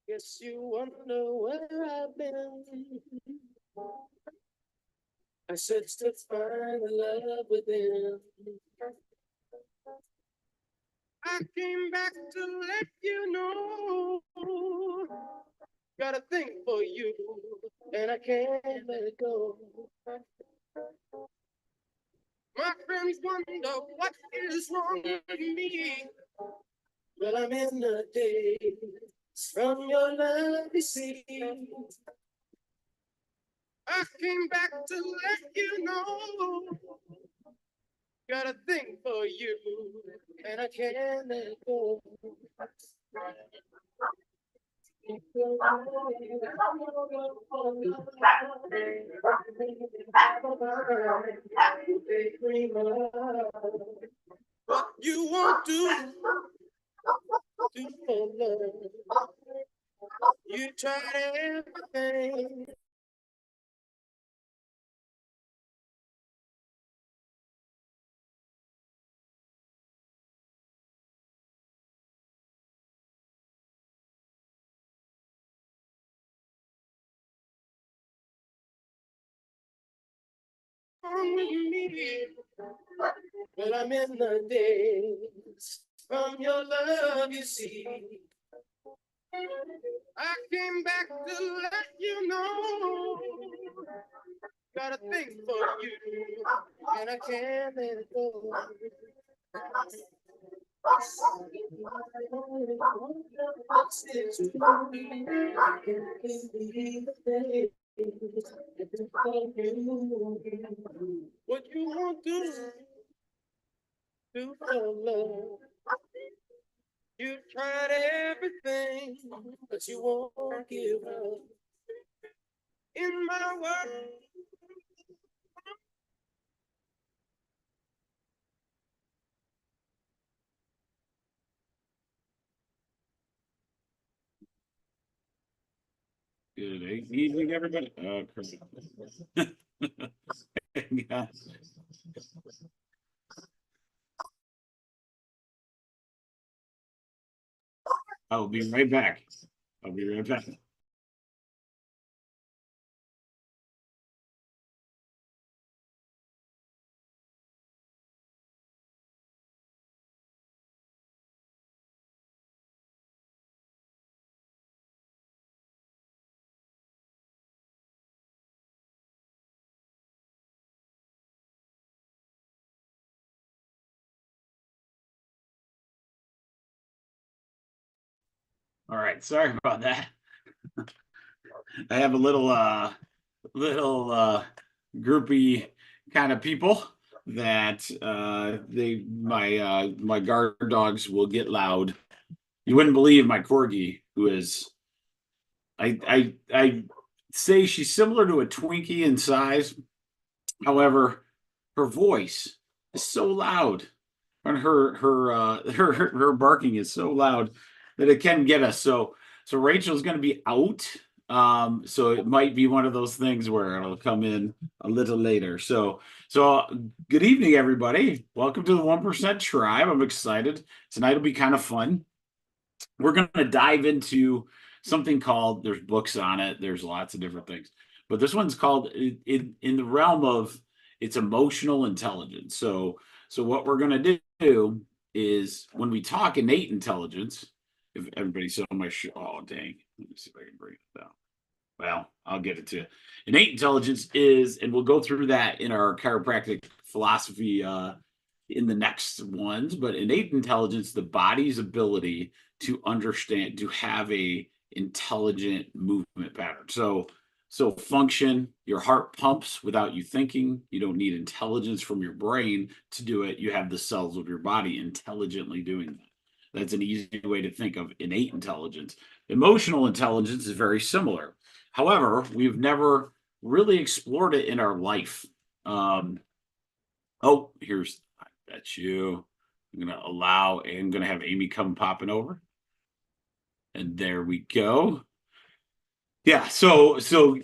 Guess you wonder where I've been. I searched to find the love within. I came back to let you know. Got a thing for you, and I can't let it go. My friends wonder what is wrong with me. Well, I'm in the days from your love, you see. I came back to let you know. Got a thing for you, and I can't let it go. What you want to do for love? You tried everything. Wrong with me? Well, I'm in the days from your love, you see. I came back to let you know. Got a thing for you, and I can't let it go. What you want to do for love? You've tried everything, but you won't give up. In my world, good evening, everybody. Yeah. I'll be right back. I'll be right back. All right, sorry about that. I have a little groupie kind of people that my guard dogs will get loud. You wouldn't believe my corgi, who is I say she's similar to a Twinkie in size. However, her voice is so loud, and her barking is so loud that it can get us. So Rachel's going to be out. So it might be one of those things where it'll come in a little later. So good evening, everybody. Welcome to the 1% Tribe. I'm excited. Tonight will be kind of fun. We're going to dive into something called, there's books on it, there's lots of different things, but this one's called in the realm of it's emotional intelligence. So what we're going to do is when we talk innate intelligence, if everybody saw my show, oh dang, let me see if I can bring it down. Well, I'll get it to you. Innate intelligence is, and we'll go through that in our chiropractic philosophy in the next ones, but innate intelligence, the body's ability to understand, to have a intelligent movement pattern. So function, your heart pumps without you thinking. You don't need intelligence from your brain to do it. You have the cells of your body intelligently doing that. That's an easy way to think of innate intelligence. Emotional intelligence is very similar. However, we've never really explored it in our life. Oh, that's you. I'm gonna have Amy come popping over. And there we go. Yeah, so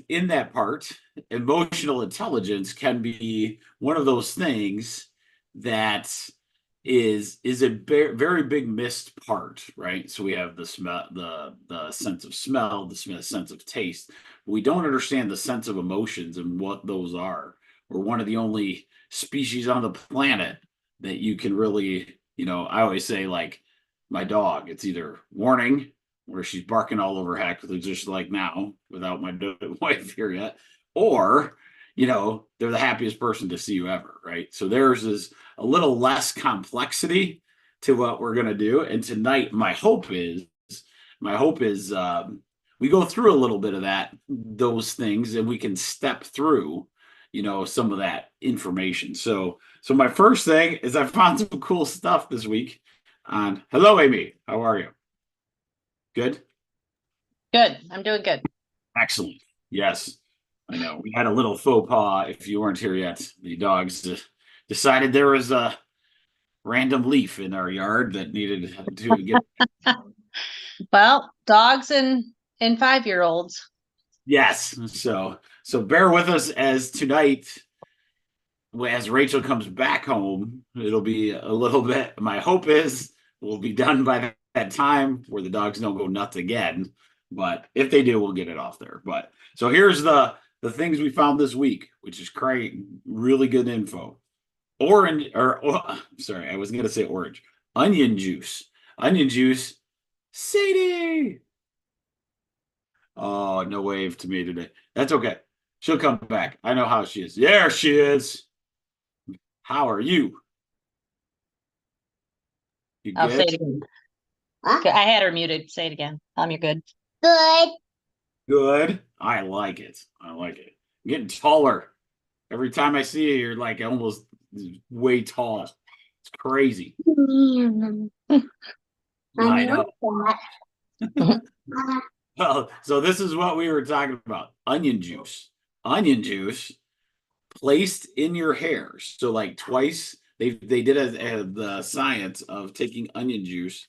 in that part, emotional intelligence can be one of those things that is a very big missed part, right? So we have the smell, the sense of smell, the sense of taste. We don't understand the sense of emotions and what those are. We're one of the only species on the planet that you can really, I always say, like my dog, it's either warning, where she's barking all over heck, just like now, without my wife here yet, or they're the happiest person to see you ever, right? So theirs is a little less complexity to what we're going to do. And tonight, my hope is we go through a little bit of those things, and we can step through, some of that information. So my first thing is I found some cool stuff this week on. Hello, Amy. How are you? Good. Good. I'm doing good. Excellent. Yes. I know. We had a little faux pas if you weren't here yet. The dogs decided there was a random leaf in our yard that needed to get. Well, dogs and 5-year-olds. Yes. So bear with us as tonight, as Rachel comes back home, it'll be a little bit. My hope is we'll be done by that time where the dogs don't go nuts again. But if they do, we'll get it off there. But so here's the things we found this week, which is great, really good info. Orange, sorry, I was gonna say orange. Onion juice. Onion juice. Sadie. Oh, no wave to me today. That's okay. She'll come back. I know how she is. There she is. How are you? You I'll say good? it again. Okay, I had her muted. Say it again. You're good. Good. Good. I like it. I like it. Getting taller. Every time I see you, you're like almost way tall. It's crazy. I know. Well, so this is what we were talking about. Onion juice. Onion juice placed in your hair. So like twice they did the science of taking onion juice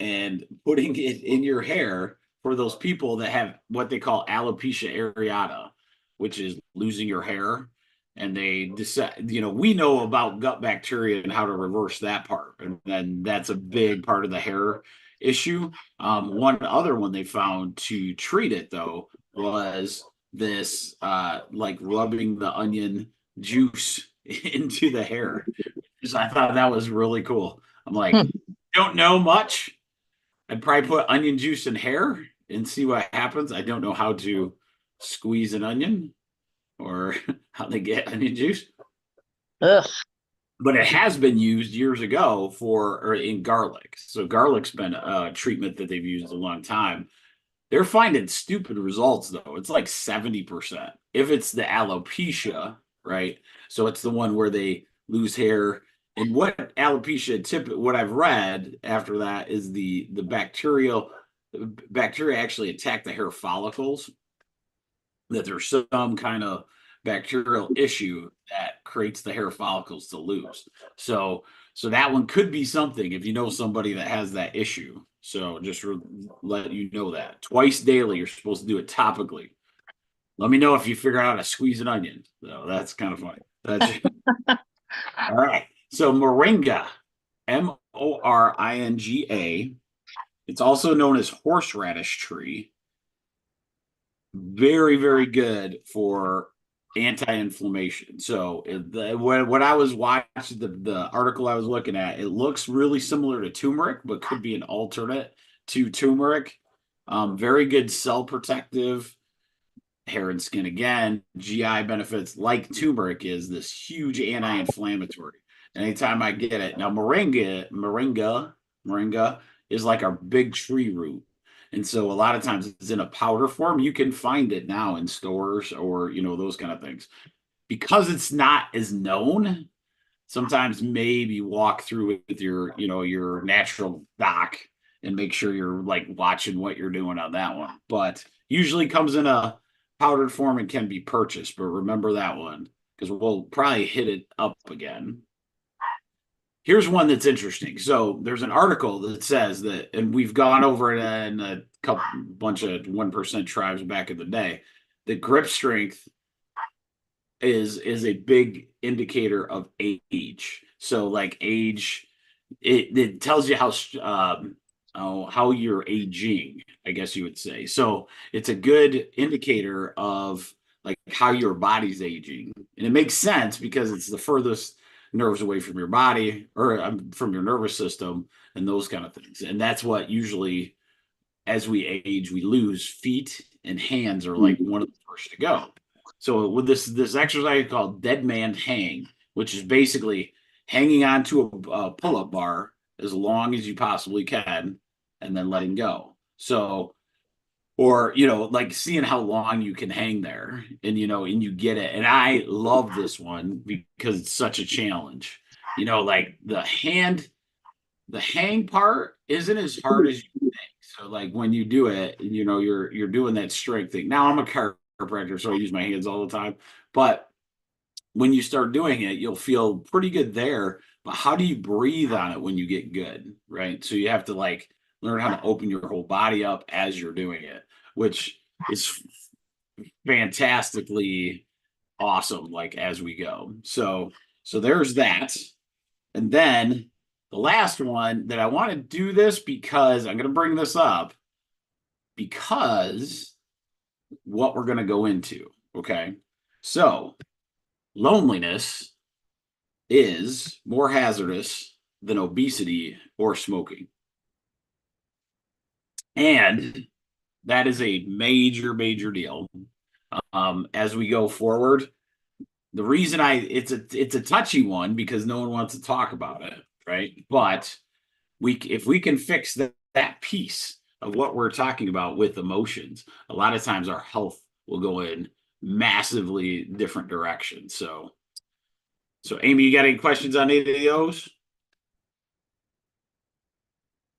and putting it in your hair for those people that have what they call alopecia areata, which is losing your hair. And they decide, we know about gut bacteria and how to reverse that part. And then that's a big part of the hair issue. One other one they found to treat it, though, was this like rubbing the onion juice into the hair. So I thought that was really cool. I'm like, don't know much. I'd probably put onion juice in hair and see what happens. I don't know how to squeeze an onion or how they get onion juice. Ugh. But it has been used years ago or in garlic. So garlic's been a treatment that they've used a long time. They're finding stupid results though. It's like 70%. If it's the alopecia, right? So it's the one where they lose hair. And what what I've read after that is the bacteria actually attack the hair follicles, that there's some kind of bacterial issue that creates the hair follicles to lose. So that one could be something if you know somebody that has that issue. So just let you know that twice daily, you're supposed to do it topically. Let me know if you figure out how to squeeze an onion. So that's kind of funny. That's all right. So moringa, Moringa. It's also known as horseradish tree. Very, very good for anti-inflammation. So when I was watching the article I was looking at, it looks really similar to turmeric, but could be an alternate to turmeric. Very good cell protective, hair and skin again, GI benefits like turmeric is this huge anti-inflammatory. Anytime I get it. Now moringa is like our big tree root. And so a lot of times it's in a powder form. You can find it now in stores or, those kind of things. Because it's not as known, sometimes maybe walk through it with your natural doc and make sure you're like watching what you're doing on that one. But usually comes in a powdered form and can be purchased. But remember that one because we'll probably hit it up again. Here's one that's interesting. So there's an article that says that, and we've gone over it in a bunch of 1% tribes back in the day, that grip strength is a big indicator of age. So like age, it tells you how you're aging, I guess you would say. So it's a good indicator of like how your body's aging. And it makes sense because it's the furthest nerves away from your body or from your nervous system and those kind of things. And that's what usually as we age, we lose. Feet and hands are like one of the first to go. So with this exercise called dead man hang, which is basically hanging onto a pull-up bar as long as you possibly can and then letting go. So or like seeing how long you can hang there and and you get it. And I love this one because it's such a challenge. Like the hang part isn't as hard as you think. So like when you do it, you're doing that strength thing. Now I'm a chiropractor, so I use my hands all the time. But when you start doing it, you'll feel pretty good there. But how do you breathe on it when you get good, right? So you have to like learn how to open your whole body up as you're doing it, which is fantastically awesome, like as we go. So there's that. And then the last one that I want to do this because I'm going to bring this up because what we're going to go into. Okay. So loneliness is more hazardous than obesity or smoking. And that is a major, major deal. As we go forward, the reason it's a touchy one because no one wants to talk about it, right? But if we can fix that piece of what we're talking about with emotions, a lot of times our health will go in massively different directions. So Amy, you got any questions on any of those?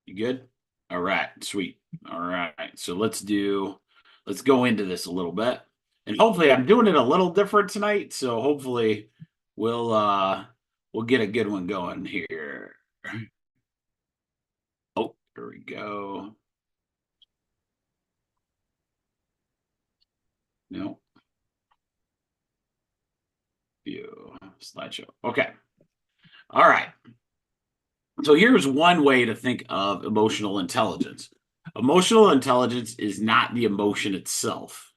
You good? All right, sweet. All right. So let's go into this a little bit. And hopefully I'm doing it a little different tonight. So hopefully we'll get a good one going here. Oh, here we go. No. View slideshow. Okay. All right. So here's one way to think of emotional intelligence. Emotional intelligence is not the emotion itself.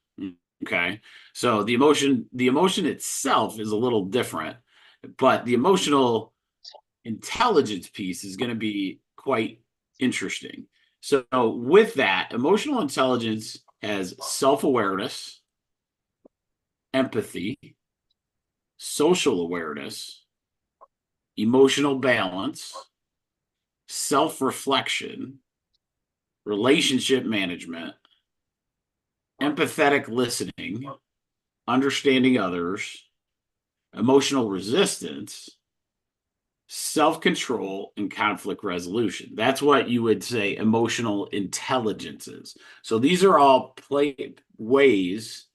Okay. So the emotion itself is a little different, but the emotional intelligence piece is going to be quite interesting. So with that, emotional intelligence has self-awareness, empathy, social awareness, emotional balance, self-reflection, relationship management, empathetic listening, understanding others, emotional resistance, self-control, and conflict resolution. That's what you would say emotional intelligence is. So these are all ways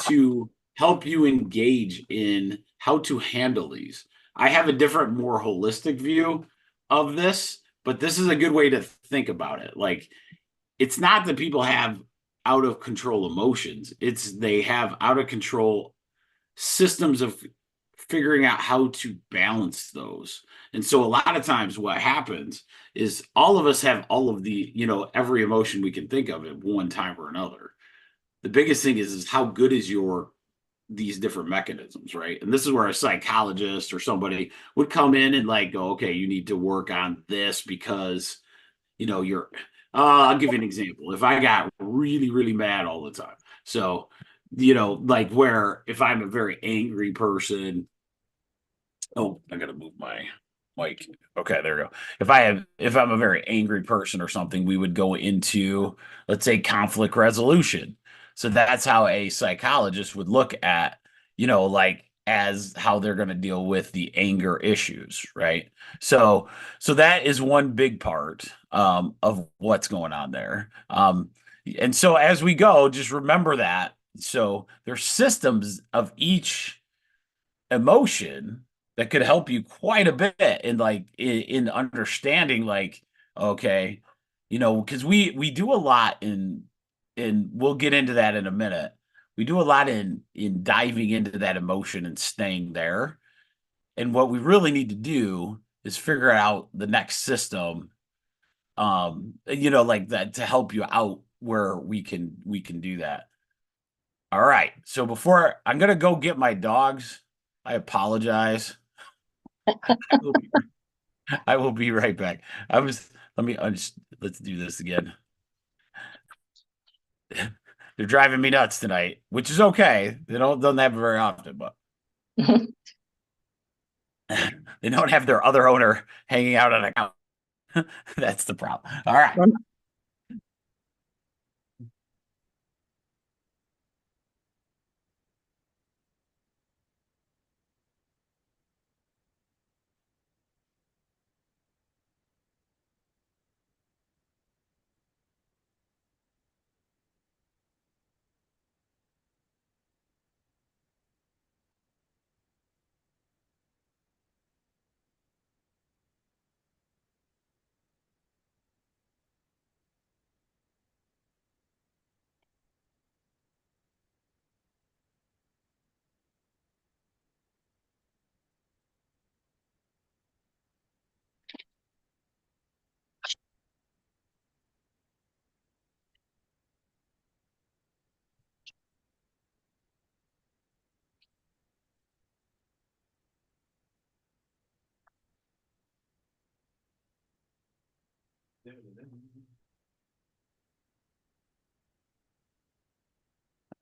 to help you engage in how to handle these. I have a different, more holistic view of this, but this is a good way to think about it. Like, it's not that people have out of control emotions, it's they have out of control systems of figuring out how to balance those. And so a lot of times what happens is all of us have all of the, every emotion we can think of at one time or another. The biggest thing is how good is these different mechanisms, right? And this is where a psychologist or somebody would come in and like go, okay, you need to work on this because you're I'll give you an example. If I got really, really mad all the time, so like where if I'm a very angry person, oh, I gotta move my mic. Okay, there we go. If I'm a very angry person or something, we would go into, let's say, conflict resolution. So that's how a psychologist would look at, like as how they're going to deal with the anger issues, right? So that is one big part of what's going on there. And so as we go, just remember that. So there's systems of each emotion that could help you quite a bit in like in understanding like, okay, because we do a lot in we'll get into that in a minute. We do a lot in diving into that emotion and staying there And what we really need to do is figure out the next system, like that to help you out where we can do that. All right. So before I'm gonna go get my dogs, I apologize. I will be, I will be right back. Let's do this again. They're driving me nuts tonight, which is okay. They don't happen very often, but they don't have their other owner hanging out on a couch. That's the problem. All right.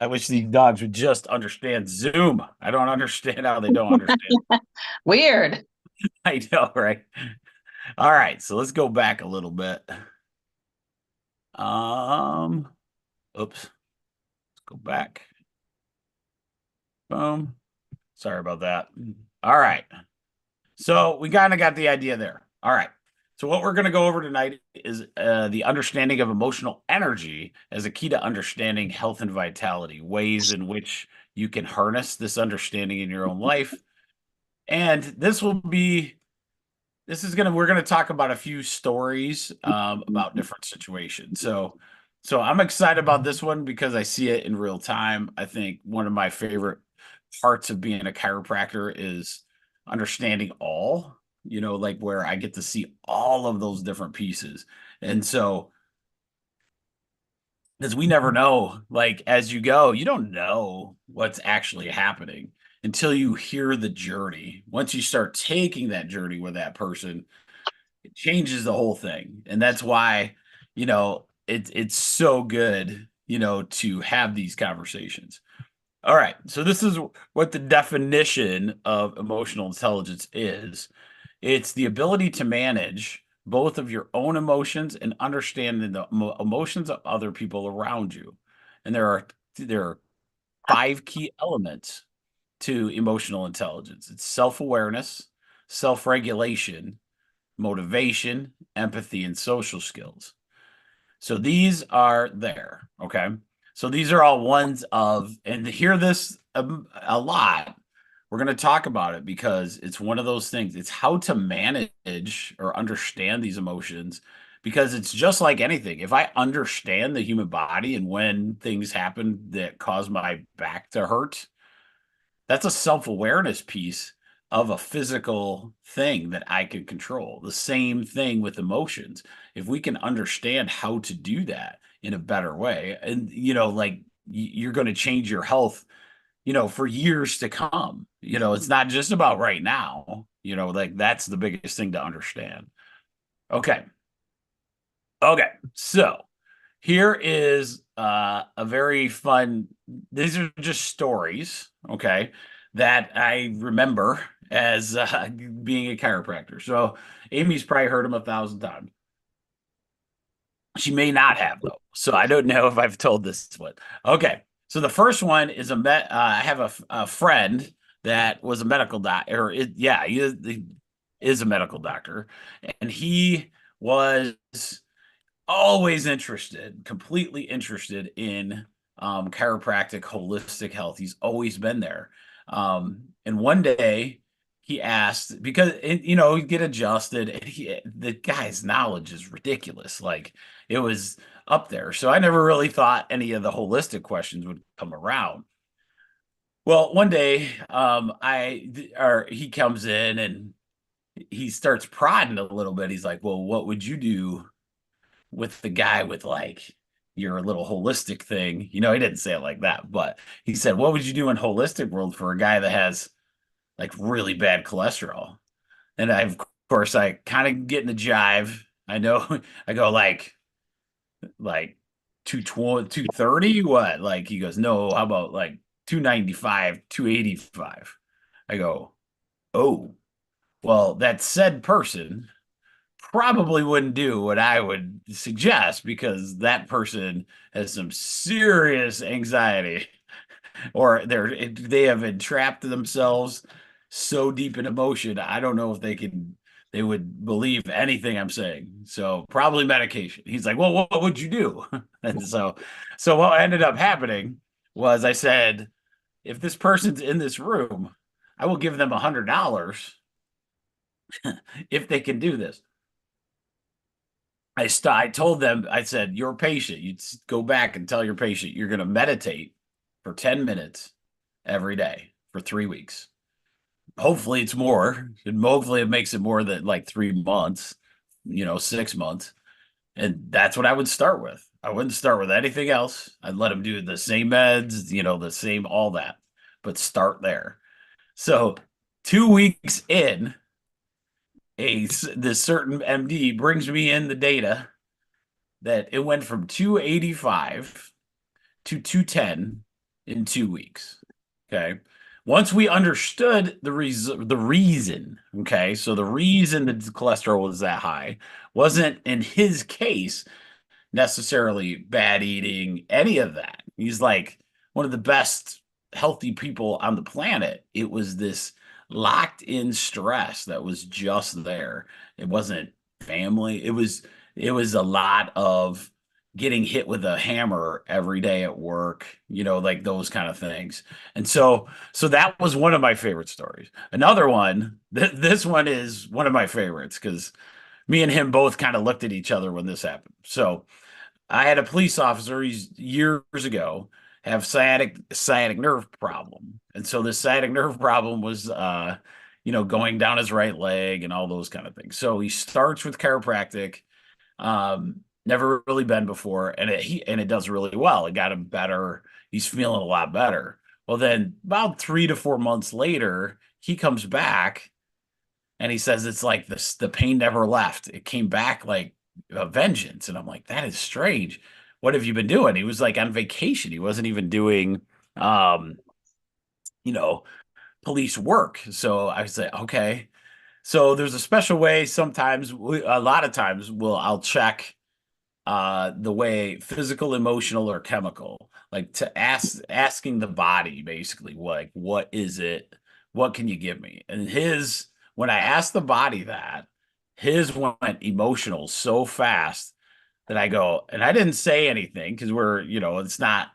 I wish these dogs would just understand Zoom. I don't understand how they don't understand. Weird. I know, right? All right, so let's go back a little bit. Oops. Let's go back. Boom. Sorry about that. All right. So we kind of got the idea there. All right. So what we're going to go over tonight is the understanding of emotional energy as a key to understanding health and vitality, ways in which you can harness this understanding in your own life. And we're going to talk about a few stories about different situations. So I'm excited about this one because I see it in real time. I think one of my favorite parts of being a chiropractor is understanding like where I get to see all of those different pieces. And so, because we never know, like as you go, you don't know what's actually happening until you hear the journey. Once you start taking that journey with that person, it changes the whole thing. And that's why, it's so good, to have these conversations. All right. So this is what the definition of emotional intelligence is. It's the ability to manage both of your own emotions and understanding the emotions of other people around you. And there are five key elements to emotional intelligence. It's self-awareness, self-regulation, motivation, empathy, and social skills. So these are there. Okay. So these are all ones of, and to hear this a lot, we're going to talk about it because it's one of those things. It's how to manage or understand these emotions because it's just like anything. If I understand the human body and when things happen that cause my back to hurt, that's a self-awareness piece of a physical thing that I can control. The same thing with emotions. If we can understand how to do that in a better way, and like you're going to change your health, for years to come. It's not just about right now, like that's the biggest thing to understand. Okay. Okay. So here is a very fun, these are just stories, okay, that I remember as being a chiropractor. So Amy's probably heard them 1,000 times. She may not have though. So I don't know if I've told this one. Okay. So the first one is I have a friend that was a medical doctor. Yeah, he is a medical doctor. And he was always interested, completely interested in chiropractic, holistic health. He's always been there. And one day he asked because you get adjusted, and the guy's knowledge is ridiculous. Like it was up there. So I never really thought any of the holistic questions would come around. Well, one day, or he comes in and he starts prodding a little bit. He's like, "Well, what would you do with the guy with like your little holistic thing?" He didn't say it like that, but he said, "What would you do in holistic world for a guy that has like really bad cholesterol?" And of course, I kind of get in the jive. I know I go like 220, 230, what? Like he goes, "No, how about like 295, 285?" I go, "Oh, well, that said person probably wouldn't do what I would suggest because that person has some serious anxiety or they have entrapped themselves so deep in emotion. I don't know if they would believe anything I'm saying. So probably medication." He's like, "Well, what would you do?" And so what ended up happening was I said, "If this person's in this room, I will give them $100 if they can do this." I told them, I said, "Your patient, you go back and tell your patient you're going to meditate for 10 minutes every day for 3 weeks. Hopefully it's more. And hopefully it makes it more than like 3 months, 6 months." And that's what I would start with. I wouldn't start with anything else. I'd let them do the same meds, the same, all that, but start there. So 2 weeks in, this certain MD brings me in the data that it went from 285 to 210 in 2 weeks. Okay. Once we understood the reason, okay, so the reason that the cholesterol was that high wasn't in his case necessarily bad eating, any of that. He's like one of the best healthy people on the planet. It was this locked in stress that was just there. It wasn't family. It was a lot of getting hit with a hammer every day at work, like those kind of things. And so that was one of my favorite stories. Another one, this one is one of my favorites because me and him both kind of looked at each other when this happened. So I had a police officer years ago have sciatic nerve problem. And so this sciatic nerve problem was going down his right leg and all those kind of things. So he starts with chiropractic, never really been before, and it does really well. It got him better. He's feeling a lot better. Well, then about 3 to 4 months later, he comes back and he says it's like the pain never left. It came back like a vengeance. And I'm like, that is strange. What have you been doing? He was like on vacation. He wasn't even doing um, you know, police work. So I say, okay. So there's a special way sometimes, a lot of times I'll check the way physical, emotional, or chemical, like to asking the body basically, like, what is it? What can you give me? And when I asked the body that, his went emotional so fast that I go, and I didn't say anything because it's not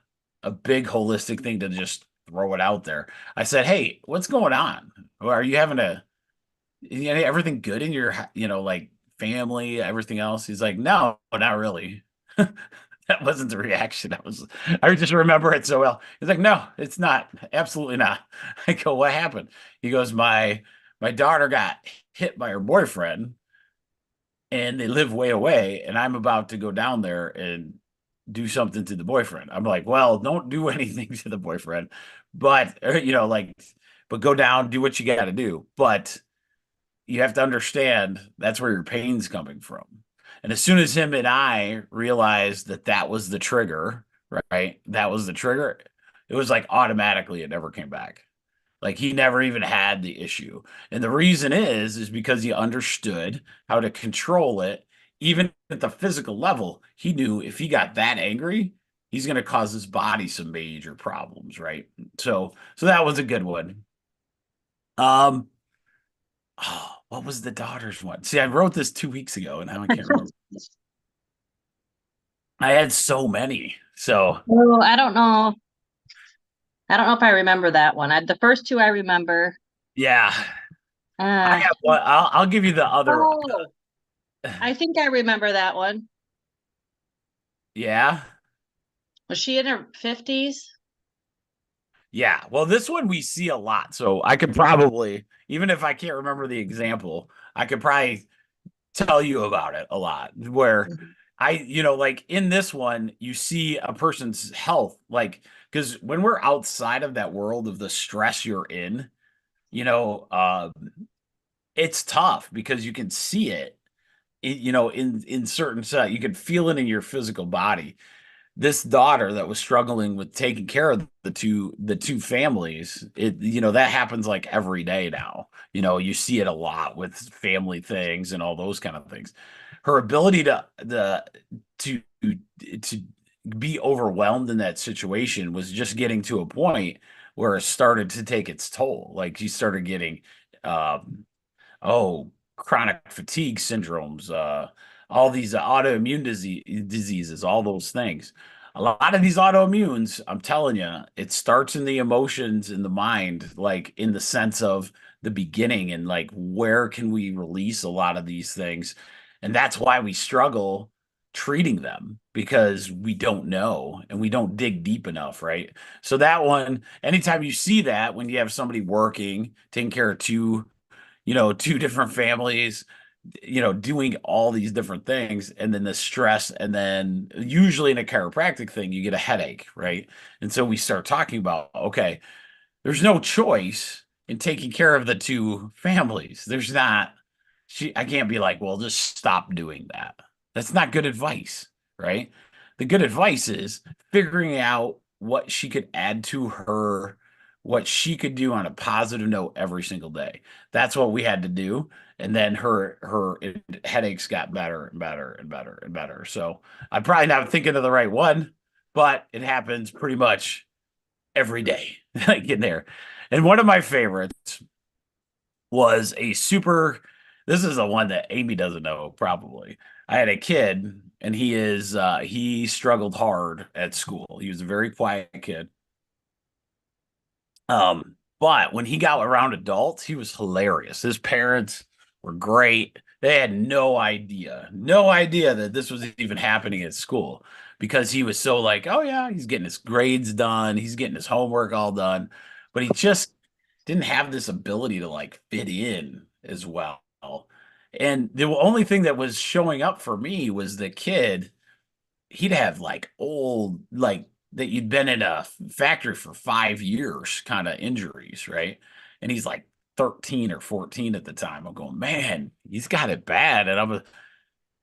a big holistic thing to just throw it out there. I said, "Hey, what's going on? Or are you having everything good in your, like family, everything else?" He's like, "No, not really." That wasn't the reaction. I just remember it so well. He's like, "No, it's not. Absolutely not." I go, "What happened?" He goes, My daughter got hit by her boyfriend and they live way away, and I'm about to go down there and do something to the boyfriend." I'm like, "Well, don't do anything to the boyfriend, but but go down, do what you got to do. But you have to understand that's where your pain's coming from." And as soon as him and I realized that that was the trigger, right? That was the trigger. It was like automatically it never came back. Like he never even had the issue. And the reason is because he understood how to control it. Even at the physical level, he knew if he got that angry, he's going to cause his body some major problems, right? So that was a good one. Um, Oh, what was the daughter's one? See, I wrote this 2 weeks ago and now I can't remember. I had so many. So Oh, I don't know. I don't know if I remember that one. The first two I remember. yeah, I Uh, have one. I'll give you the other. oh, I think I remember that one. Yeah. Was she in her 50s? Yeah. Well, this one we see a lot. So I could probably, even if I can't remember the example, I could probably tell you about it a lot where like in this one, you see a person's health, like, because when we're outside of that world of the stress you're in, you know, it's tough because you can see it, in certain set, you can feel it in your physical body. This daughter that was struggling with taking care of the two families, that happens like every day now. You see it a lot with family things and all those kind of things. Her ability to be overwhelmed in that situation was just getting to a point where it started to take its toll. Like she started getting um chronic fatigue syndromes, all these autoimmune diseases, all those things. A lot of these autoimmunes, I'm telling you, it starts in the emotions in the mind, like in the sense of the beginning, and like where can we release a lot of these things? And that's why we struggle treating them, because we don't know and we don't dig deep enough, right? So that one, anytime you see that, when you have somebody working, taking care of two different families, doing all these different things, and then the stress, and then usually in a chiropractic thing, you get a headache, right? And so we start talking about, okay, there's no choice in taking care of the two families. There's not, I can't be like, well, just stop doing that. That's not good advice, right? The good advice is figuring out what she could add to what she could do on a positive note every single day. That's what we had to do. And then her headaches got better and better and better and better. So I'm probably not thinking of the right one, but it happens pretty much every day, like in there. And one of my favorites was this is the one that Amy doesn't know, probably. I had a kid, and he struggled hard at school. He was a very quiet kid. But when he got around adults, he was hilarious. His parents were great. They had no idea that this was even happening at school, because he was so like, oh yeah, he's getting his grades done, he's getting his homework all done, but he just didn't have this ability to like fit in as well. And the only thing that was showing up for me was the kid. He'd have like old, like that you'd been in a factory for 5 years kind of injuries, right? And he's like 13 or 14 at the time. I'm going, man, he's got it bad. And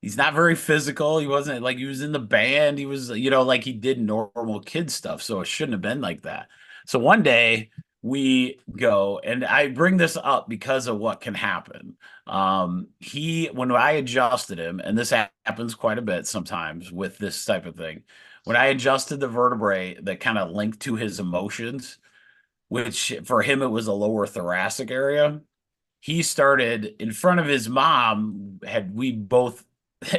he's not very physical. He wasn't like, he was in the band. He was, like he did normal kid stuff. So it shouldn't have been like that. So one day we go, and I bring this up because of what can happen. When I adjusted him, and this happens quite a bit sometimes with this type of thing, when I adjusted the vertebrae that kind of linked to his emotions, which for him, it was a lower thoracic area, he started in front of his mom. We both,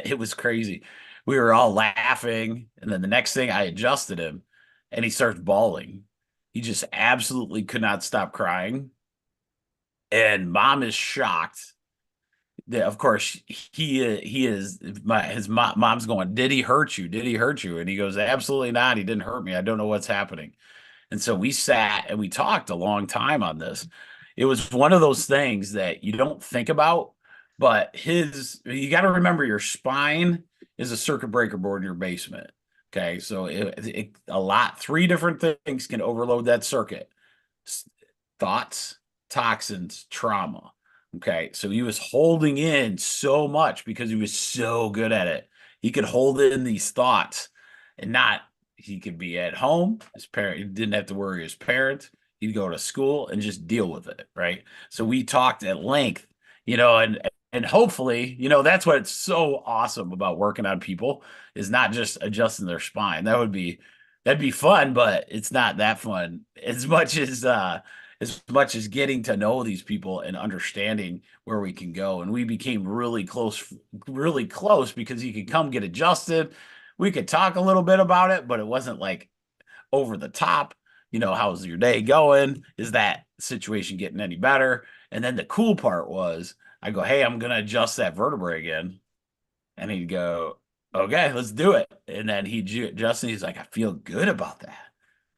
it was crazy. We were all laughing. And then the next thing, I adjusted him, and he starts bawling. He just absolutely could not stop crying. And mom is shocked. Of course, mom's going, did he hurt you? Did he hurt you? And he goes, absolutely not. He didn't hurt me. I don't know what's happening. And so we sat and we talked a long time on this. It was one of those things that you don't think about, but you got to remember, your spine is a circuit breaker board in your basement. Okay. So three different things can overload that circuit: thoughts, toxins, trauma. Okay. So he was holding in so much because he was so good at it. He could hold in these thoughts, and not, he could be at home. He didn't have to worry his parents. He'd go to school and just deal with it. Right. So we talked at length, and hopefully, that's what's so awesome about working on people, is not just adjusting their spine. That'd be fun, but it's not that fun as much as getting to know these people and understanding where we can go. And we became really close because he could come get adjusted. We could talk a little bit about it, but it wasn't like over the top. How's your day going? Is that situation getting any better? And then the cool part was, I go, hey, I'm going to adjust that vertebrae again. And he'd go, okay, let's do it. And then he'd adjust, and he's like, I feel good about that.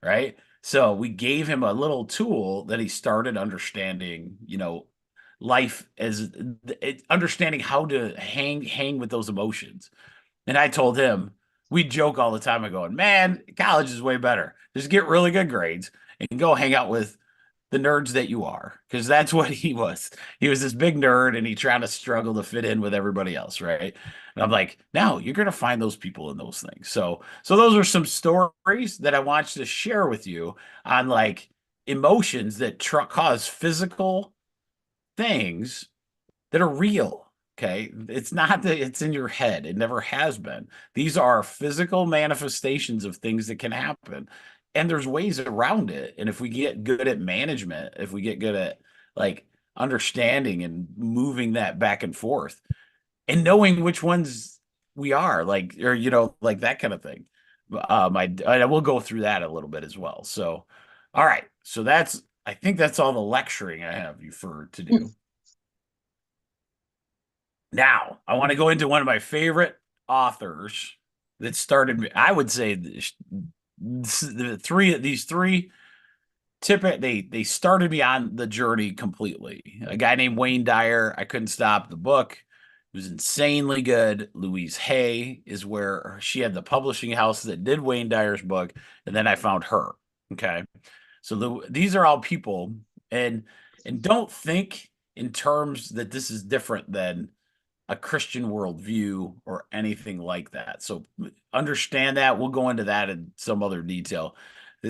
Right. So we gave him a little tool that he started understanding, life as understanding how to hang with those emotions. And I told him, we joke all the time. I going, man, college is way better. Just get really good grades and go hang out with the nerds that you are, because that's what he was. He was this big nerd and he tried to struggle to fit in with everybody else, right? And I'm like, no, you're gonna find those people in those things. So those are some stories that I want you to share with you on like emotions that cause physical things that are real. Okay. It's not that it's in your head. It never has been. These are physical manifestations of things that can happen. And there's ways around it. And if we get good at management, if we get good at like understanding and moving that back and forth and knowing which ones we are, like, or, like that kind of thing. I will go through that a little bit as well. So, all right. So I think that's all the lecturing I have you for to do. Now, I want to go into one of my favorite authors that started me. I would say these three they started me on the journey completely. A guy named Wayne Dyer. I couldn't stop the book. It was insanely good. Louise Hay is where she had the publishing house that did Wayne Dyer's book, and then I found her. Okay, so these are all people, and don't think in terms that this is different than a Christian worldview or anything like that. So understand that. We'll go into that in some other detail.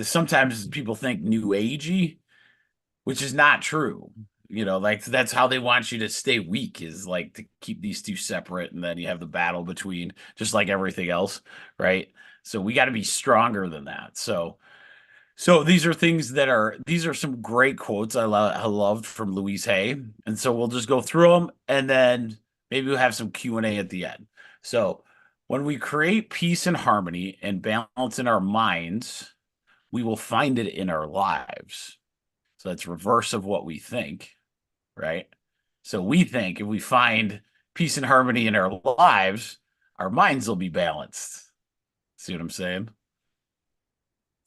Sometimes people think new agey, which is not true. Like that's how they want you to stay weak, is like to keep these two separate, and then you have the battle between, just like everything else, right? So we got to be stronger than that. So these are some great quotes I loved from Louise Hay. And so we'll just go through them, and then maybe we'll have some Q&A at the end. So when we create peace and harmony and balance in our minds, we will find it in our lives. So that's reverse of what we think, right? So we think if we find peace and harmony in our lives, our minds will be balanced. See what I'm saying?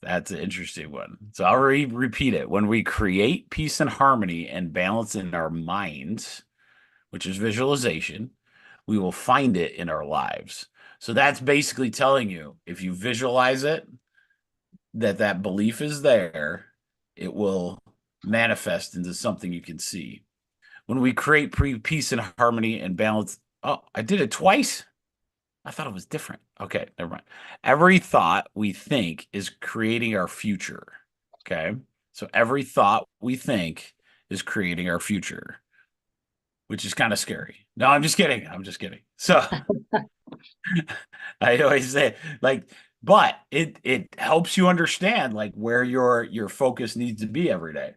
That's an interesting one. So I'll repeat it. When we create peace and harmony and balance in our minds, which is visualization, we will find it in our lives. So that's basically telling you, if you visualize it, that belief is there, it will manifest into something you can see. When we create peace and harmony and balance, oh, I did it twice. I thought it was different. Okay, never mind. Every thought we think is creating our future. Okay. So every thought we think is creating our future, which is kind of scary. No, I'm just kidding. So I always say, like, but it helps you understand like where your focus needs to be every day.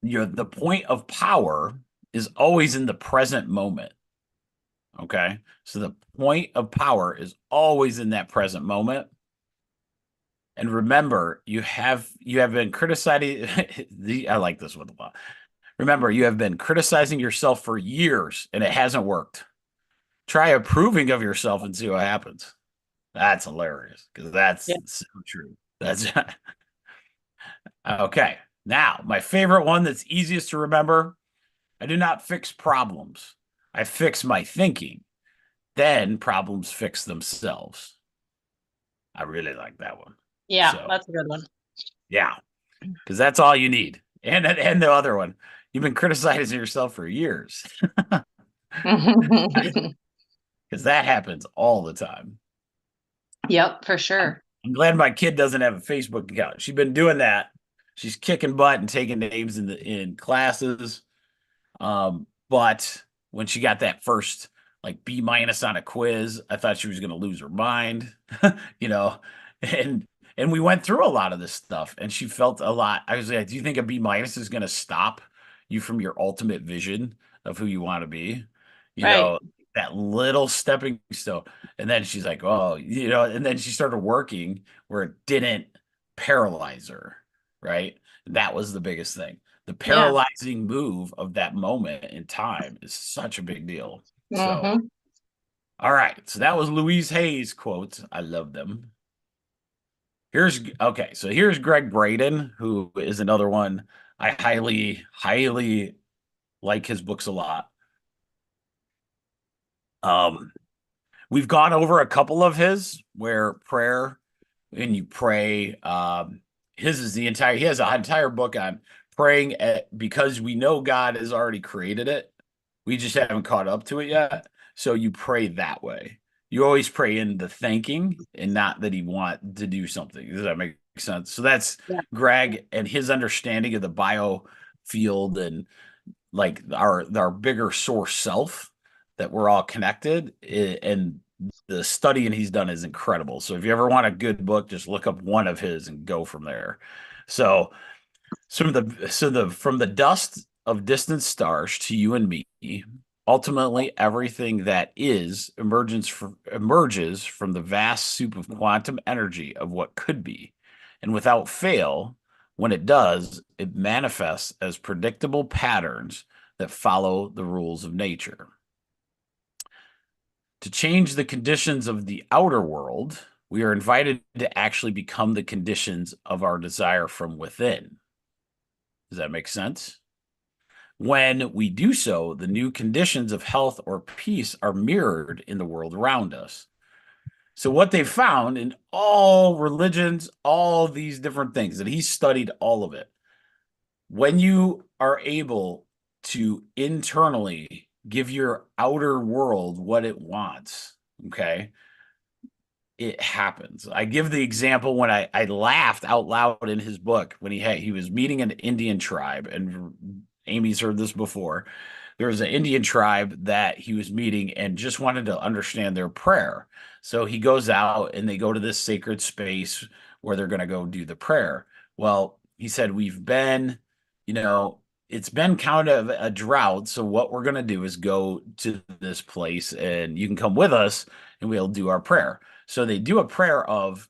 The point of power is always in the present moment. Okay. So the point of power is always in that present moment. And remember, you have been criticizing I like this one a lot. Remember, you have been criticizing yourself for years and it hasn't worked. Try approving of yourself and see what happens. That's hilarious, because that's so true. That's okay. Now, my favorite one that's easiest to remember: I do not fix problems. I fix my thinking. Then problems fix themselves. I really like that one. Yeah, that's a good one. Yeah, because that's all you need. And the other one, you've been criticizing yourself for years. Because that happens all the time. Yep, for sure. I'm glad my kid doesn't have a Facebook account. She's been doing that. She's kicking butt and taking names in classes. But when she got that first like B- on a quiz, I thought she was going to lose her mind, and we went through a lot of this stuff, and she felt a lot. I was like, do you think a B- is going to stop you from your ultimate vision of who you want to be? Right. That little stepping stone. And then she's like, oh, and then she started working where it didn't paralyze her, right? That was the biggest thing. The paralyzing move of that moment in time is such a big deal. So, all right. So that was Louise Hay's quotes. I love them. Here's Greg Braden, who is another one. I highly like his books a lot. We've gone over a couple of his where prayer and you pray. His is he has an entire book on praying because we know God has already created it. We just haven't caught up to it yet. So you pray that way. You always pray in the thanking and not that he want to do something. Does that make sense? So that's Yeah. Greg and his understanding of the bio field and like our bigger source self, that we're all connected, and the studying he's done is incredible. So if you ever want a good book, just look up one of his and go from there. So from the dust of distant stars to you and me, ultimately everything that is emerges from the vast soup of quantum energy of what could be. And without fail, when it does, it manifests as predictable patterns that follow the rules of nature. To change the conditions of the outer world, we are invited to actually become the conditions of our desire from within. Does that make sense? When we do so, the new conditions of health or peace are mirrored in the world around us. So, what they found in all religions, all these different things, that he studied all of it. When you are able to internally give your outer world what it wants, okay, it happens. I give the example when I laughed out loud in his book when he was meeting an Indian tribe, and Amy's heard this before. There was an Indian tribe that he was meeting and just wanted to understand their prayer. So he goes out and they go to this sacred space where they're going to go do the prayer. Well, he said, it's been kind of a drought. So what we're going to do is go to this place and you can come with us and we'll do our prayer. So they do a prayer of,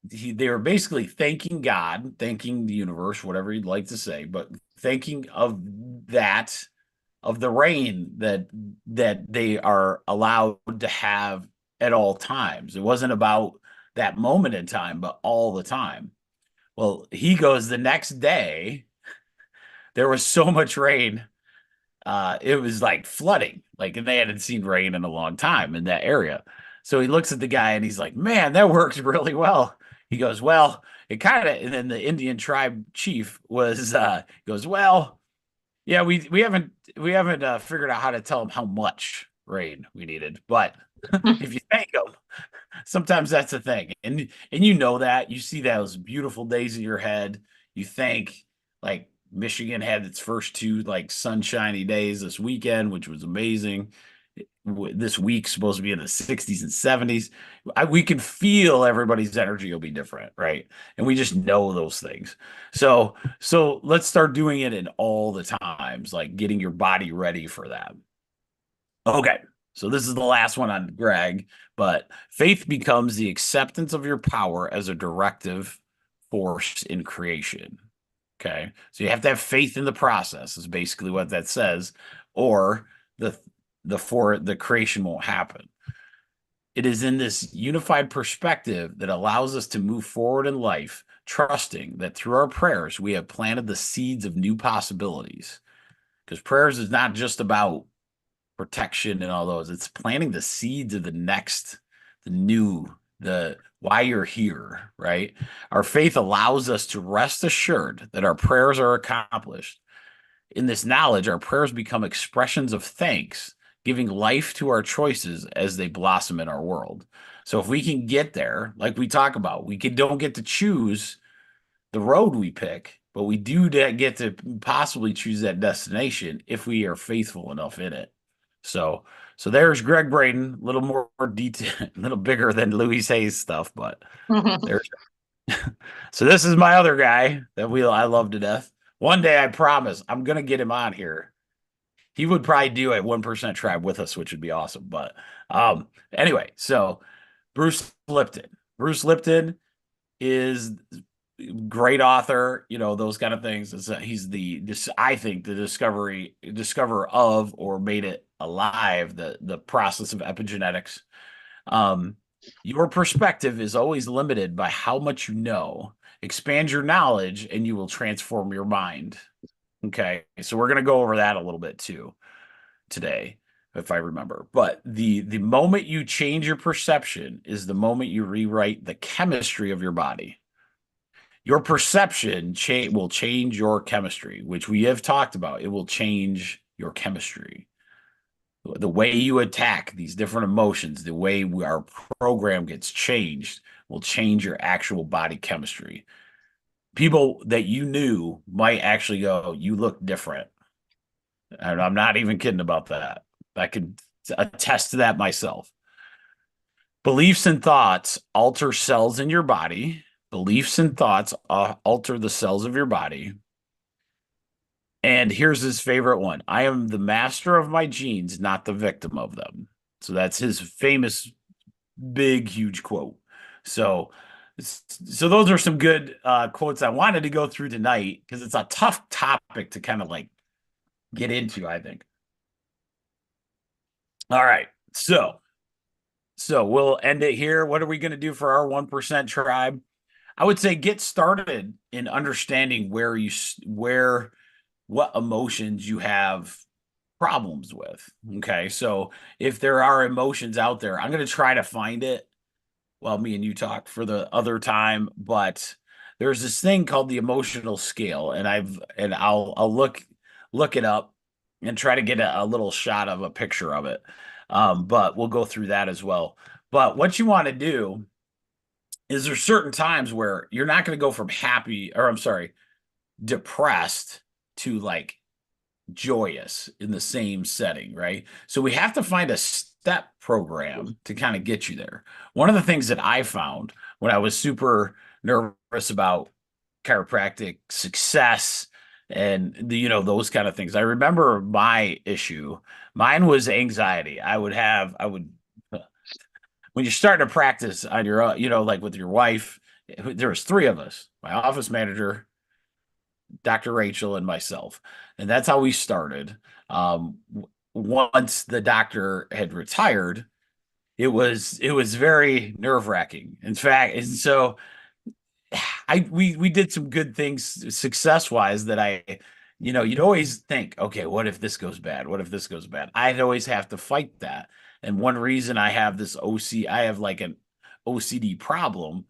they were basically thanking God, thanking the universe, whatever you'd like to say, but thanking of the rain that they are allowed to have at all times. It wasn't about that moment in time, but all the time. Well, he goes the next day, there was so much rain. It was like flooding, like, and they hadn't seen rain in a long time in that area. So he looks at the guy and he's like, man, that works really well. He goes, well, it kind of, and then the Indian tribe chief goes, well, yeah, we haven't figured out how to tell him how much rain we needed, but if you thank him, sometimes that's the thing. And you know that you see those beautiful days in your head. You thank, like, Michigan had its first two like sunshiny days this weekend, which was amazing. This week's supposed to be in the 60s and 70s. We can feel everybody's energy will be different, right? And we just know those things. So let's start doing it in all the times, like getting your body ready for that. Okay. So this is the last one on Greg, but faith becomes the acceptance of your power as a directive force in creation. Okay. So you have to have faith in the process, is basically what that says, or the creation won't happen. It is in this unified perspective that allows us to move forward in life, trusting that through our prayers we have planted the seeds of new possibilities. Because prayers is not just about protection and all those. It's planting the seeds of the why you're here, right? Our faith allows us to rest assured that our prayers are accomplished. In this knowledge, our prayers become expressions of thanks, giving life to our choices as they blossom in our world. So if we can get there, like we talk about, don't get to choose the road we pick, but we do get to possibly choose that destination if we are faithful enough in it. So there's Greg Braden, a little more detail, a little bigger than Louise Hayes stuff, but there's. So this is my other guy that I love to death. One day, I promise, I'm gonna get him on here. He would probably do a 1% Tribe with us, which would be awesome. But anyway, so Bruce Lipton. Bruce Lipton is great author, those kind of things. He's I think the discoverer of, or made it alive, the process of epigenetics. Your perspective is always limited by how much you know. Expand your knowledge and you will transform your mind. Okay. So we're going to go over that a little bit too today, if I remember. But the moment you change your perception is the moment you rewrite the chemistry of your body. Your perception will change your chemistry, which we have talked about. It will change your chemistry. The way you attack these different emotions, the way our program gets changed, will change your actual body chemistry. People that you knew might actually go, "You look different." And I'm not even kidding about that. I can attest to that myself. Beliefs and thoughts alter cells in your body. Beliefs and thoughts alter the cells of your body. And here's his favorite one. I am the master of my genes, not the victim of them. So that's his famous, big, huge quote. So those are some good quotes I wanted to go through tonight because it's a tough topic to kind of like get into, I think. All right. So we'll end it here. What are we going to do for our 1% tribe? I would say get started in understanding what emotions you have problems with. Okay. So if there are emotions out there, I'm going to try to find it while me and you talk for the other time, but there's this thing called the emotional scale, and I'll look it up and try to get a little shot of a picture of it. But we'll go through that as well. But what you want to do is there's certain times where you're not going to go from depressed to like joyous in the same setting, right? So we have to find a step program to kind of get you there. One of the things that I found when I was super nervous about chiropractic success and those kind of things. I remember my issue. Mine was anxiety. I would when you're starting to practice on your own, like with your wife, there was three of us, my office manager, Dr. Rachel, and myself. And that's how we started. Once the doctor had retired, it was very nerve-wracking. In fact, and so we did some good things success-wise that you'd always think, okay, what if this goes bad? What if this goes bad? I'd always have to fight that. And one reason I have I have like an OCD problem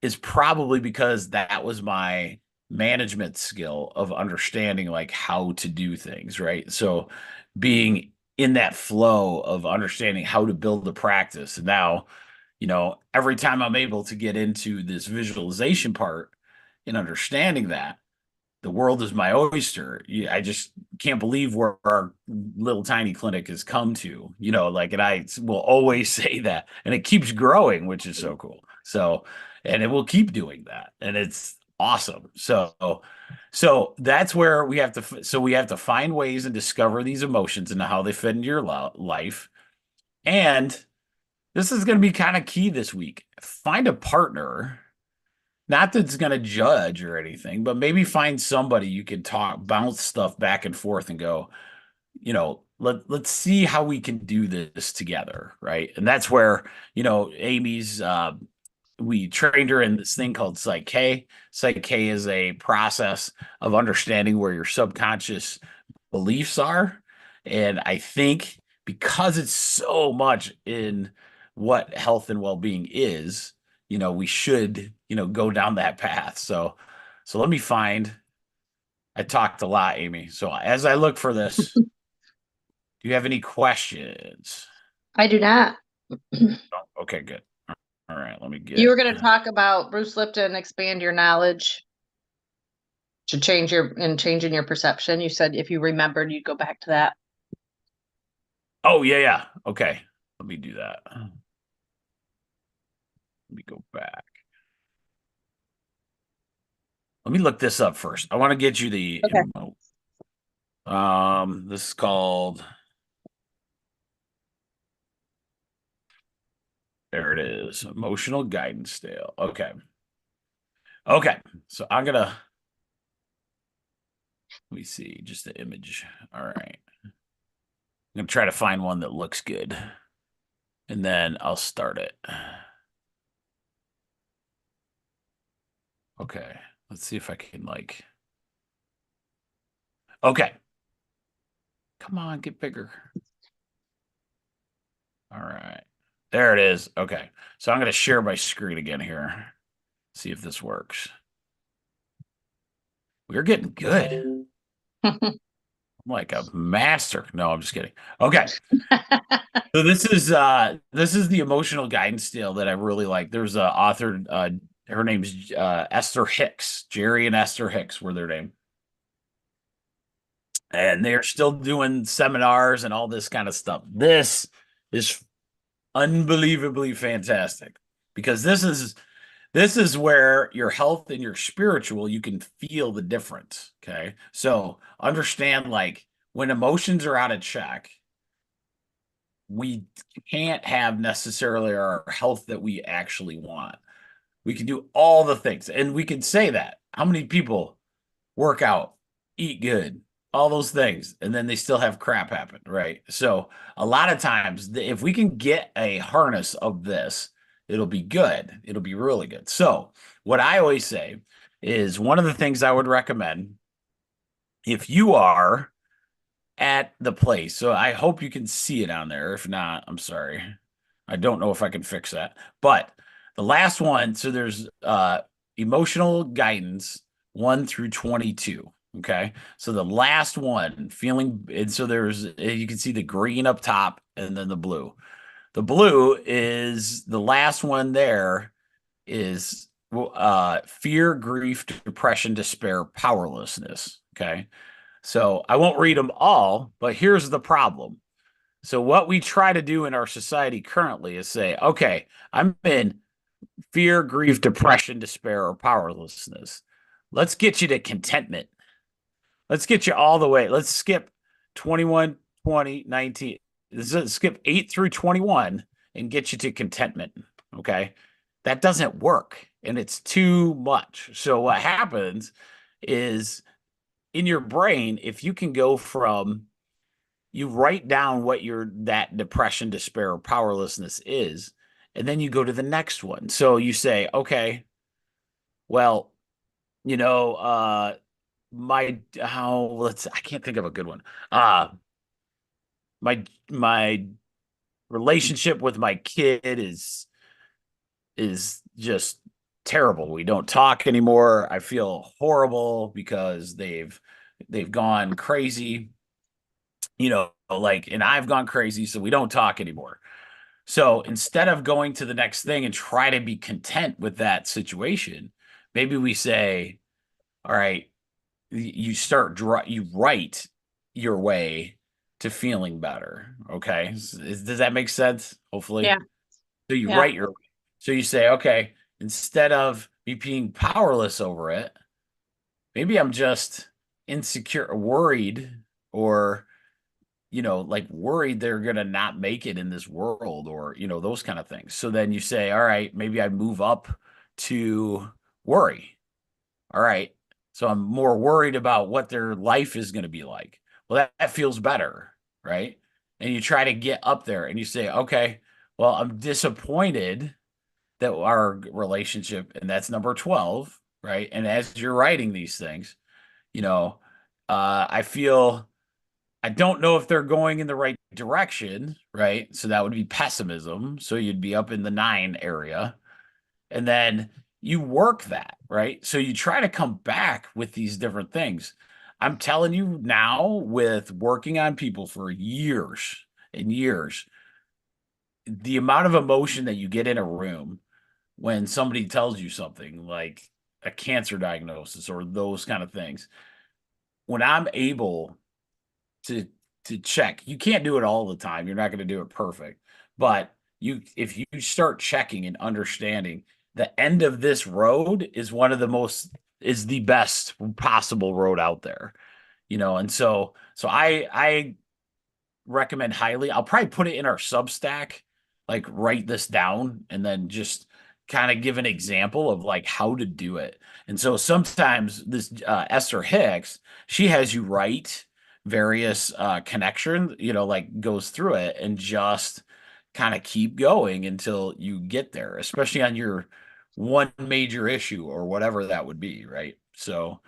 is probably because that was my management skill of understanding like how to do things, right? So being in that flow of understanding how to build a practice. And now, every time I'm able to get into this visualization part and understanding that the world is my oyster. I just can't believe where our little tiny clinic has come to, and I will always say that. And it keeps growing, which is so cool. So, and it will keep doing that. And it's awesome. So that's where we have to find ways and discover these emotions and how they fit into your life. And this is going to be kind of key this week. Find a partner, not that's going to judge or anything, but maybe find somebody you can bounce stuff back and forth and go, let's see how we can do this together. Right. And that's where, Amy's, we trained her in this thing called Psych K. Psych K is a process of understanding where your subconscious beliefs are. And I think because it's so much in what health and well-being is, we should, go down that path. So let me I talked a lot, Amy. So as I look for this, do you have any questions? I do not. Okay, good. All right, let me get. You were going to talk about Bruce Lipton, expand your knowledge to changing your perception. You said if you remembered, you'd go back to that. Oh, yeah. Okay. Let me do that. Let me go back. Let me look this up first. I want to get you the Okay. This is called. There it is. Emotional guidance scale. Okay. So I'm gonna let me see just the image. All right. I'm gonna try to find one that looks good. and then I'll start it. Okay, let's see if I can like. Okay. Come on, get bigger. All right. There it is. Okay. So I'm going to share my screen again here. See if this works. We're getting good. I'm like a master. No, I'm just kidding. Okay. So this is the emotional guidance deal that I really like. There's a author, her name's Esther Hicks. Jerry and Esther Hicks were their name. And they're still doing seminars and all this kind of stuff. This is unbelievably fantastic because this is where your health and your spiritual, you can feel the difference. Okay. So understand, like, when emotions are out of check, we can't have necessarily our health that we actually want. We can do all the things, and we can say that. How many people work out, eat good, all those things, and then they still have crap happen, right? So a lot of times, if we can get a harness of this, it'll be good. It'll be really good. So what I always say is, one of the things I would recommend, if you are at the place, so I hope you can see it on there. If not, I'm sorry. I don't know if I can fix that. But the last one, so there's emotional guidance 1 through 22. Okay. So the last one, feeling, and so there's, you can see the green up top and then the blue. The blue is the last one there is fear, grief, depression, despair, powerlessness. Okay. So I won't read them all, but here's the problem. So what we try to do in our society currently is say, okay, I'm in fear, grief, depression, despair, or powerlessness. Let's get you to contentment. Let's get you all the way. Let's skip 21, 20, 19. Let's skip 8 through 21 and get you to contentment. Okay. That doesn't work, and it's too much. So what happens is, in your brain, if you can go from, you write down what that depression, despair, or powerlessness is, and then you go to the next one. So you say, okay, well, I can't think of a good one. My relationship with my kid is just terrible. We don't talk anymore. I feel horrible because they've gone crazy, and I've gone crazy, so we don't talk anymore. So instead of going to the next thing and try to be content with that situation, maybe we say, all right, you write your way to feeling better. Okay. Does that make sense? Hopefully. Yeah. So you Yeah. write so you say, okay, instead of me being powerless over it, maybe I'm just insecure, worried, or, like worried they're going to not make it in this world, or, those kind of things. So then you say, all right, maybe I move up to worry. All right. So I'm more worried about what their life is going to be like. Well, that feels better, right? And you try to get up there and you say, okay, well, I'm disappointed that our relationship, and that's number 12, right? And as you're writing these things, I don't know if they're going in the right direction, right? So that would be pessimism. So you'd be up in the 9 area. And then you work that, right? So you try to come back with these different things. I'm telling you now, with working on people for years and years, the amount of emotion that you get in a room when somebody tells you something like a cancer diagnosis or those kind of things, when I'm able to check, you can't do it all the time. You're not going to do it perfect, but if you start checking and understanding, the end of this road is the best possible road out there, and so I recommend highly. I'll probably put it in our Substack, like write this down and then just kind of give an example of like how to do it. And so sometimes this Esther Hicks, she has you write various connections, like goes through it and just kind of keep going until you get there, especially on your one major issue or whatever that would be, right? So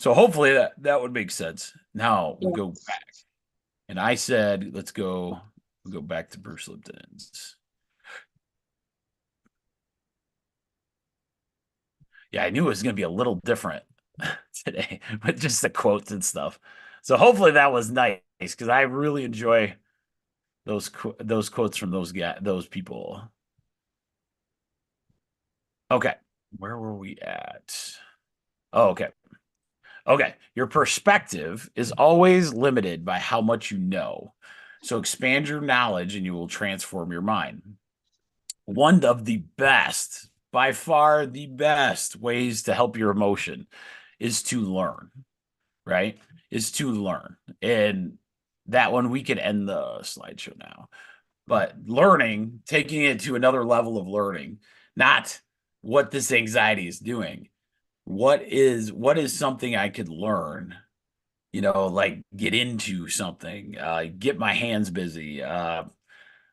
hopefully that would make sense. Now we Yeah. go back. And I said, let's go back to Bruce Lipton's. Yeah, I knew it was going to be a little different today with just the quotes and stuff. So hopefully that was nice because I really enjoy those quotes from those people. Okay, where were we at? Oh, okay. Okay, your perspective is always limited by how much you know. So expand your knowledge and you will transform your mind. One of the best, by far the best ways to help your emotion is to learn, right? Is to learn. And that one, we can end the slideshow now. But learning, taking it to another level of learning, not what this anxiety is doing. What is something I could learn? Like get into something, get my hands busy,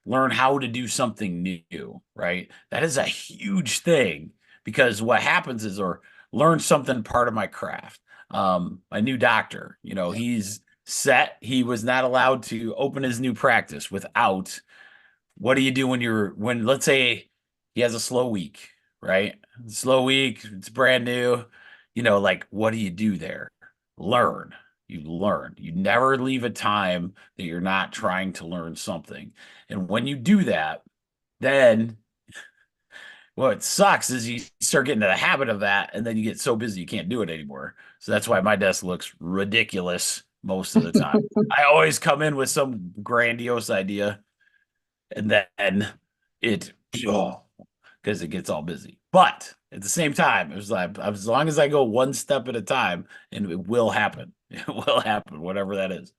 learn how to do something new, right? That is a huge thing because what happens is, or learn something part of my craft. My new doctor, he's set. He was not allowed to open his new practice without, what do you do when let's say he has a slow week, right? Slow week, it's brand new, like what do you do there? Learn. You learn. You never leave a time that you're not trying to learn something. And when you do that, then what sucks is you start getting into the habit of that, and then you get so busy you can't do it anymore. So that's why my desk looks ridiculous most of the time. I always come in with some grandiose idea, and then it, because it gets all busy. But at the same time, it was like, as long as I go one step at a time, and it will happen. It will happen, whatever that is.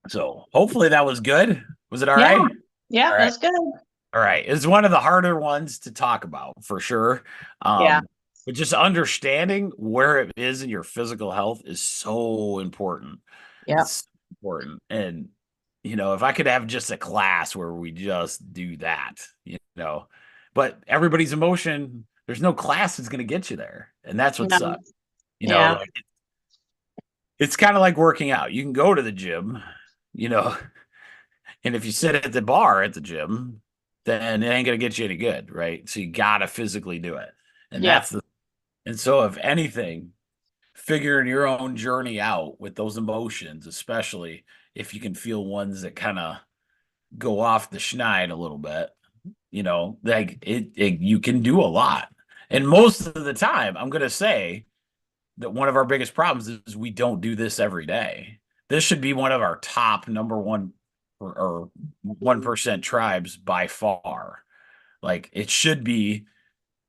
So hopefully that was good. Was it all Yeah. right? Yeah, All right. that's good. All right. It's one of the harder ones to talk about for sure. Yeah. But just understanding where it is in your physical health is so important. Yeah. It's important. And, if I could have just a class where we just do that, but everybody's emotion, there's no class that's going to get you there. And that's what No. sucks. Yeah. Like it's kind of like working out. You can go to the gym, and if you sit at the bar at the gym, then it ain't gonna get you any good, right? So you gotta physically do it. And Yeah. and so if anything, figuring your own journey out with those emotions, especially if you can feel ones that kind of go off the schneid a little bit, like you can do a lot. And most of the time, I'm gonna say that one of our biggest problems is we don't do this every day. This should be one of our top number one or 1% tribes by far. Like it should be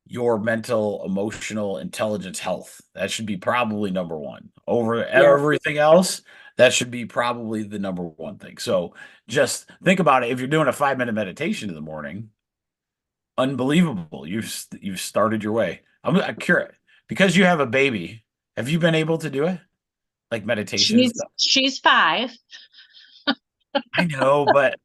your mental, emotional intelligence health. That should be probably number one over everything else. That should be probably the number one thing. So just think about it. If you're doing a 5-minute meditation in the morning, unbelievable. You've started your way. I'm curious because you have a baby. Have you been able to do it? Like meditation and stuff? She's 5. I know, but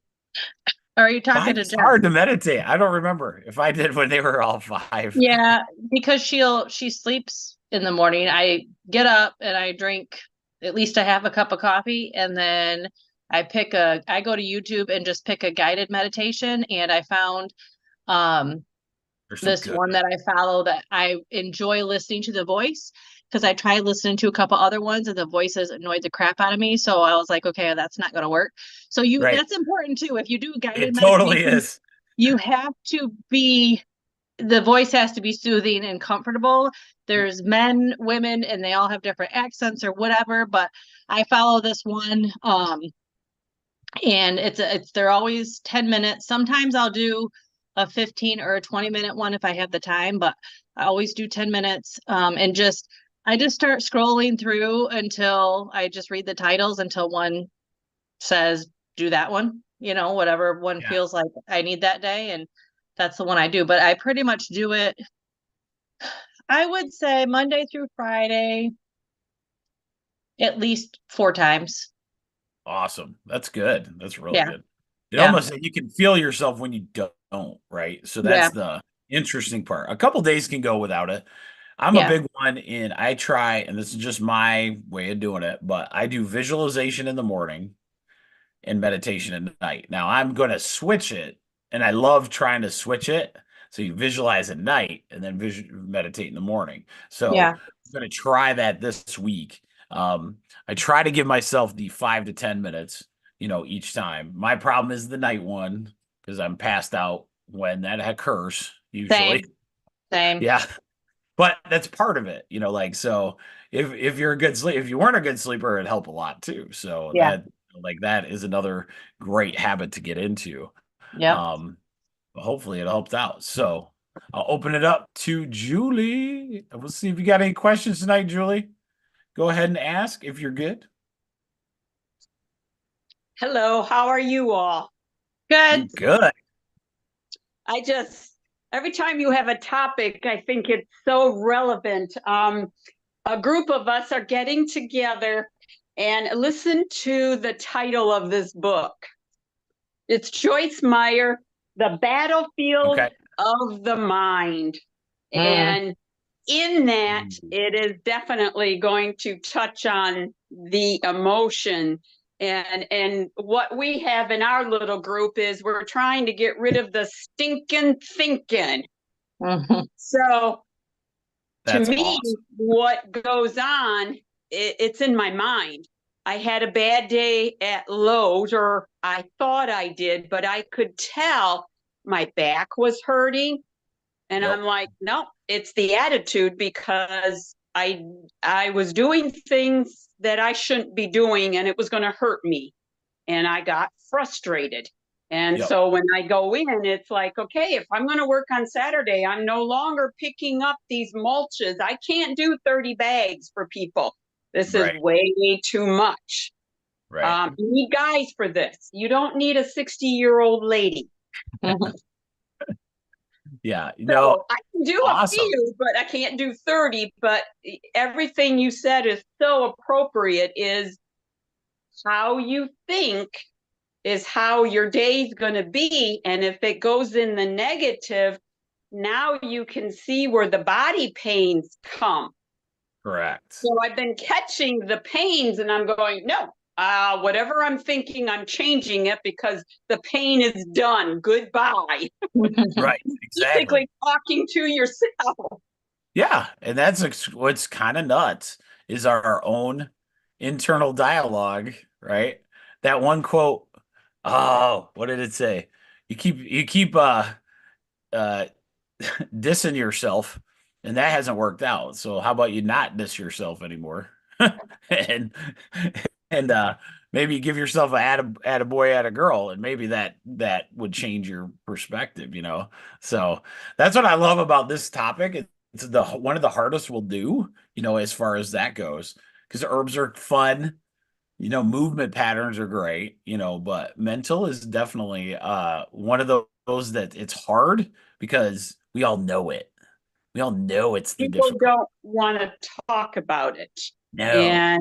Or are you talking to it's Jen? hard to meditate. I don't remember if I did when they were all 5. Yeah, because she sleeps in the morning. I get up and I drink, at least I have a cup of coffee, and then I go to YouTube and just pick a guided meditation, and I found this one that I follow that I enjoy listening to the voice, because I tried listening to a couple other ones and the voices annoyed the crap out of me. So I was like, okay, that's not going to work. So Right. that's important too. If you do guided It totally meditation, is. you have to be, the voice has to be soothing and comfortable. There's men, women, and they all have different accents or whatever, but I follow this one. And they're always 10 minutes. Sometimes I'll do a 15 or a 20-minute one if I have the time, but I always do 10 minutes. And I just start scrolling through until I just read the titles until one says, do that one, whatever one feels like I need that day. And that's the one I do. But I pretty much do it, I would say, Monday through Friday, at least 4 times. Awesome. That's good. That's really good. It Yeah. almost you can feel yourself when you don't, right? So Yeah. that's the interesting part. A couple days can go without it. I'm a Yeah. big one in I try, and this is just my way of doing it, but I do visualization in the morning and meditation at night. Now I'm going to switch it, and I love trying to switch it. So you visualize at night and then meditate in the morning. So Yeah. I'm going to try that this week. I try to give myself the 5 to 10 minutes, each time. My problem is the night one because I'm passed out when that occurs, usually. Same. Yeah. But that's part of it, like so if you're a good sleep if you weren't a good sleeper, it'd help a lot too. So Yeah. that is another great habit to get into. Yep. Hopefully it helped out. So I'll open it up to Julie. We'll see if you got any questions tonight, Julie. Go ahead and ask if you're good. Hello, how are you all? Good. Good. Every time you have a topic, I think it's so relevant. A group of us are getting together and listen to the title of this book. It's Joyce Meyer, The Battlefield Okay. of the Mind. And in that, it is definitely going to touch on the emotion. And what we have in our little group is we're trying to get rid of the stinking thinking. So That's to me, awesome. what goes on, it's in my mind. I had a bad day at Lowe's, or I thought I did, but I could tell my back was hurting. And Yep. I'm like, no, it's the attitude, because I was doing things that I shouldn't be doing, and it was going to hurt me. And I got frustrated. And Yep. so when I go in, it's like, okay, if I'm going to work on Saturday, I'm no longer picking up these mulches. I can't do 30 bags for people. This is Right. way too much. Right. You need guys for this. You don't need a 60-year-old lady. Yeah. So I can do awesome. a few, but I can't do 30. But everything you said is so appropriate. Is how you think is how your day's going to be. And if it goes in the negative, now you can see where the body pains come. Correct. So I've been catching the pains, and I'm going, no, whatever I'm thinking, I'm changing it, because the pain is done. Goodbye. Right. Exactly. Basically talking to yourself. Yeah. And that's what's kind of nuts is our own internal dialogue, right? That one quote, oh, what did it say? You keep dissing yourself, and that hasn't worked out. So how about you not diss yourself anymore? and and maybe give yourself a attaboy, attagirl, and maybe that would change your perspective, So that's what I love about this topic. It's the one of the hardest we'll do, as far as that goes, because herbs are fun. Movement patterns are great, but mental is definitely one of those that it's hard because we all know it. We all know it's the People difficult. don't want to talk about it. No.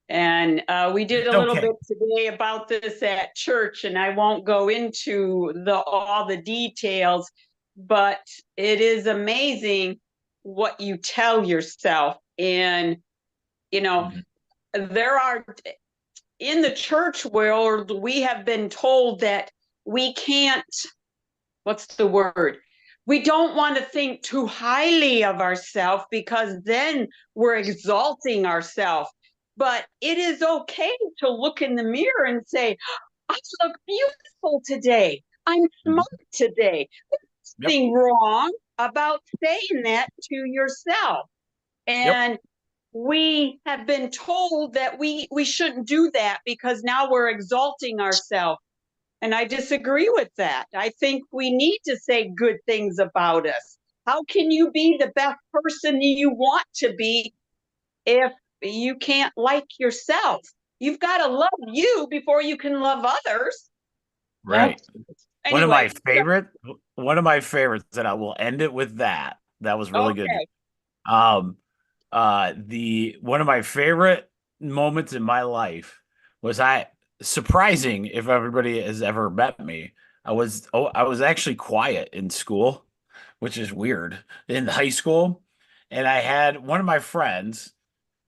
And we did a It's little okay. bit today about this at church, and I won't go into all the details, but it is amazing what you tell yourself. And, there are, in the church world, we have been told that we can't, what's the word? We don't want to think too highly of ourselves, because then we're exalting ourselves. But it is okay to look in the mirror and say, I look beautiful today. I'm smart today. There's nothing wrong about saying that to yourself. And we have been told that we shouldn't do that, because now we're exalting ourselves. And I disagree with that. I think we need to say good things about us. How can you be the best person you want to be if you can't like yourself? You've got to love you before you can love others. Right. Anyway, one of my favorites, and I will end it with that. That was really good. One of my favorite moments in my life was surprising if everybody has ever met me. I was actually quiet in school, which is weird in high school. And I had one of my friends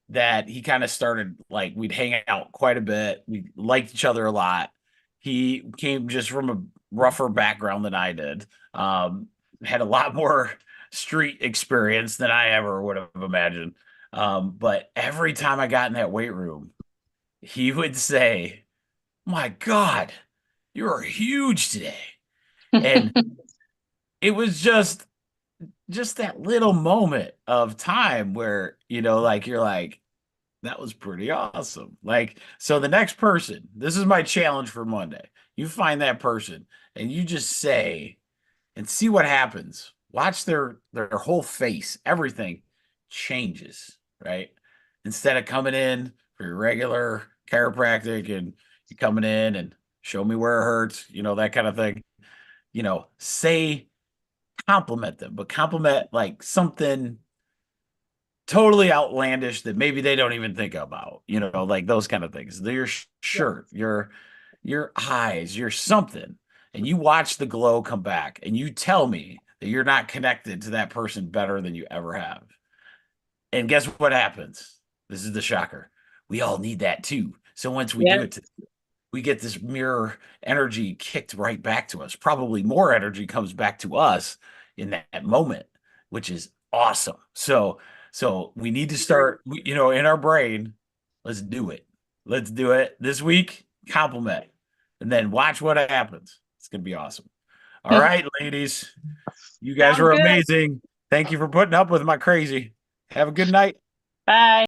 that he kind of started like we'd hang out quite a bit. We liked each other a lot. He came just from a rougher background than I did. Had a lot more street experience than I ever would have imagined. But every time I got in that weight room, he would say, "My God, you're huge today." And it was just that little moment of time where, like you're like, that was pretty awesome. Like, so the next person, this is my challenge for Monday. You find that person and you just say and see what happens. Watch their whole face, everything changes, right? Instead of coming in for your regular chiropractic and you coming in and show me where it hurts, that kind of thing. Say compliment them, but compliment like something totally outlandish that maybe they don't even think about, like those kind of things. Your shirt, your eyes, your something, and you watch the glow come back and you tell me that you're not connected to that person better than you ever have. And guess what happens? This is the shocker. We all need that too. So once we do it, we get this mirror energy kicked right back to us. Probably more energy comes back to us in that moment, which is awesome. So we need to start, in our brain, let's do it. Let's do it this week, compliment, and then watch what happens. It's going to be awesome. All right, ladies, you guys Sounds were good. amazing. Thank you for putting up with my crazy. Have a good night. Bye.